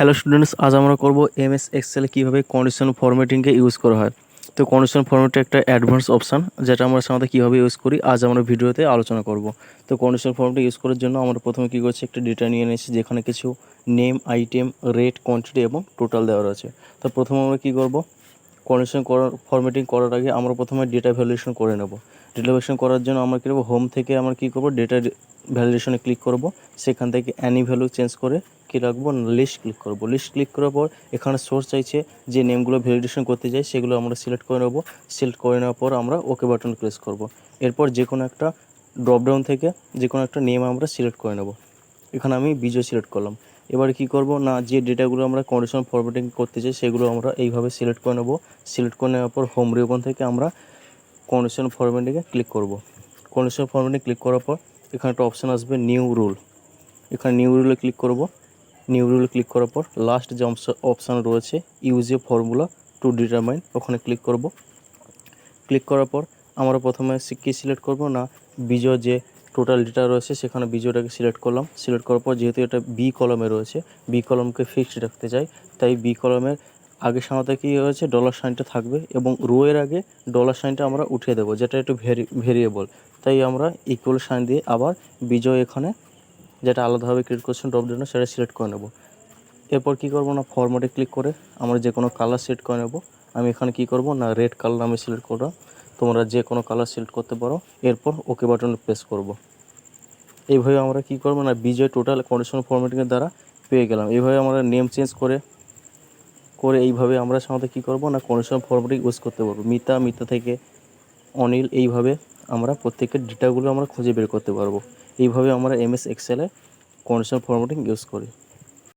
Hello students, আজ আমরা করব এমএস এক্সেলে কীভাবে কন্ডিশনাল ফরম্যাটিংকে ইউজ করা হয়। তো কন্ডিশনাল ফরম্যাট একটা অ্যাডভান্স অপশান, যেটা আমরা সাধারণত কীভাবে ইউজ করি আজ আমরা ভিডিওতে আলোচনা করব। তো কন্ডিশনাল ফরম্যাটটা ইউজ করার জন্য আমরা প্রথমে কী করছি, একটা ডেটা নিয়ে নিয়েছি যেখানে কিছু নেম, আইটেম, রেট, কোয়ান্টিটি এবং টোটাল দেওয়া রয়েছে। তো প্রথমে আমরা কী করব, কন্ডিশনাল ফরম্যাটিং করার আগে আমরা প্রথমে ডেটা ভ্যালিডেশন করে নেব। ডেটা ভ্যালিডেশন করার জন্য আমরা কী করব, হোম থেকে আমরা কী করব, ডেটা ভ্যালিডেশনে ক্লিক করব। সেখান থেকে অ্যানি ভ্যালু চেঞ্জ করে কী রাখবো, লিস্ট ক্লিক করব। লিস্ট ক্লিক করার পর এখানে সোর্স চাইছে, যে নেমগুলো ভ্যালিডেশন করতে চাই সেগুলো আমরা সিলেক্ট করে নেব। সিলেক্ট করে নেওয়ার পর আমরা ওকে বাটন প্রেস করব। এরপর যে কোনো একটা ড্রপডাউন থেকে যে কোনো একটা নেম আমরা সিলেক্ট করে নেব। এখানে আমি বিজয় সিলেক্ট করলাম। এবারে কী করব না, যে ডেটাগুলো আমরা কন্ডিশনাল ফরম্যাটিং করতে চাই সেগুলো আমরা এইভাবে সিলেক্ট করে নেব। সিলেক্ট করে নেওয়ার পর হোম রিবন থেকে আমরা কন্ডিশনাল ফরম্যাটিংয়ে ক্লিক করব। কন্ডিশনাল ফরম্যাটিং ক্লিক করার পর এখানে একটা অপশান আসবে নিউ রুল। এখানে নিউ রুলে ক্লিক করব। নিউ রুলে ক্লিক করার পর লাস্ট যে অপশান রয়েছে use a formula to determine, ওখানে ক্লিক করব। ক্লিক করার পর আমরা প্রথমে কী সিলেক্ট করব না, বিজয় যে টোটাল ডেটা রয়েছে সেখানে বিজয়টাকে সিলেক্ট করলাম। সিলেক্ট করার পর যেহেতু এটা বি কলমে রয়েছে, বি কলমকে ফিক্সড রাখতে চাই, তাই বি কলমের আগে সামনে কী হয়েছে, ডলার সাইনটা থাকবে এবং রো এর আগে ডলার সাইনটা আমরা উঠিয়ে দেবো, যেটা একটু ভেরিয়েবল। তাই আমরা ইকুয়াল সাইন দিয়ে আবার বিজয় এখানে যেটা আলাদাভাবে ক্রিয়েট করছেন ড্রপডাউনে সেটা সিলেক্ট করে নেব। এরপর কী করব না, ফরম্যাটে ক্লিক করে আমরা যে কোনো কালার সিলেক্ট করে নেব। আমি এখানে কী করব না, রেড কালার আমি সিলেক্ট করলাম। তোমরা যে কোনো কালার সিলেক্ট করতে পারো। এরপর ওকে বাটনে প্রেস করব। এইভাবে আমরা কী করব না, বিজয় টোটাল কন্ডিশনাল ফরম্যাটিংয়ের দ্বারা পেয়ে গেলাম। এইভাবে আমরা নেম চেঞ্জ করে এইভাবে আমরা সাধারণত কী করব না, কন্ডিশনাল ফরম্যাটিং ইউজ করতে পারবো। মিতা থেকে অনিল, এইভাবে আমরা প্রত্যেকের ডেটাগুলো আমরা খুঁজে বের করতে পারবো। এইভাবে আমরা এমএস এক্সেলে কন্ডিশনাল ফরম্যাটিং ইউজ করি।